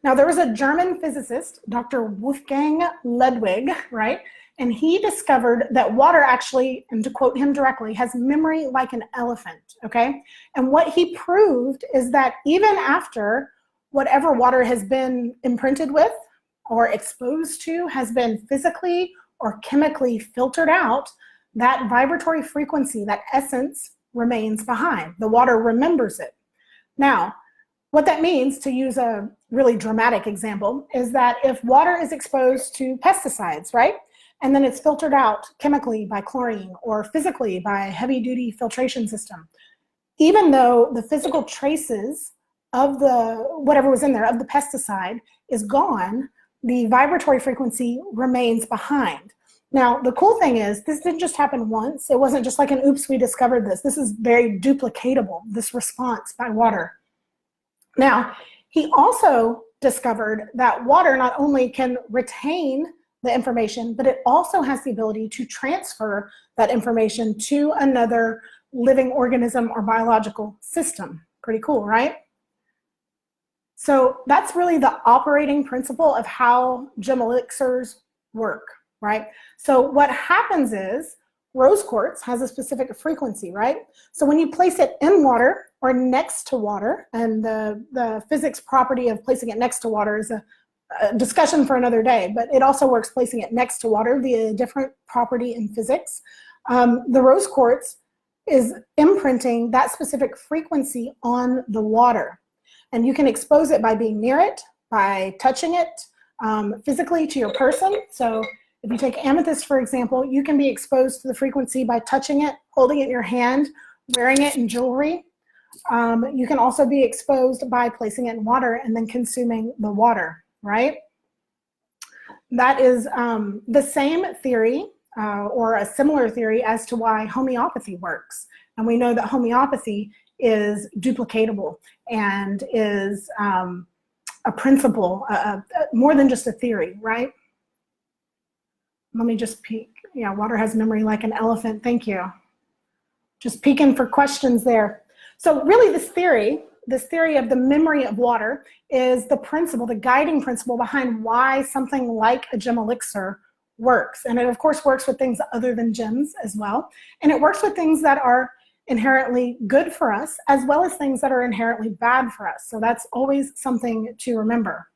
Now, there was a German physicist, Dr. Wolfgang Ludwig, right? And he discovered that water actually, and to quote him directly, has memory like an elephant, okay? And what he proved is that even after whatever water has been imprinted with or exposed to has been physically or chemically filtered out, that vibratory frequency, that essence, remains behind. The water remembers it. Now, what that means, to use a really dramatic example, is that if water is exposed to pesticides, right? And then it's filtered out chemically by chlorine or physically by a heavy-duty filtration system, even though the physical traces of the whatever was in there, of the pesticide, is gone, the vibratory frequency remains behind. Now, the cool thing is, this didn't just happen once. It wasn't just like an oops, we discovered this. This is very duplicatable, this response by water. Now, he also discovered that water not only can retain the information, but it also has the ability to transfer that information to another living organism or biological system. Pretty cool, right? So that's really the operating principle of how gem elixirs work, right? So what happens is, rose quartz has a specific frequency, right? So when you place it in water or next to water, and the physics property of placing it next to water is a discussion for another day, but it also works placing it next to water via a different property in physics. The rose quartz is imprinting that specific frequency on the water. And you can expose it by being near it, by touching it physically to your person. So if you take amethyst, for example, you can be exposed to the frequency by touching it, holding it in your hand, wearing it in jewelry. You can also be exposed by placing it in water and then consuming the water, right? That is the same theory or a similar theory as to why homeopathy works. And we know that homeopathy is duplicatable and is a principle, more than just a theory, right? Let me just peek. Yeah, water has memory like an elephant. Thank you. Just peeking for questions there. So really this theory of the memory of water is the principle, the guiding principle behind why something like a gem elixir works. And it of course works with things other than gems as well. And it works with things that are inherently good for us as well as things that are inherently bad for us. So that's always something to remember.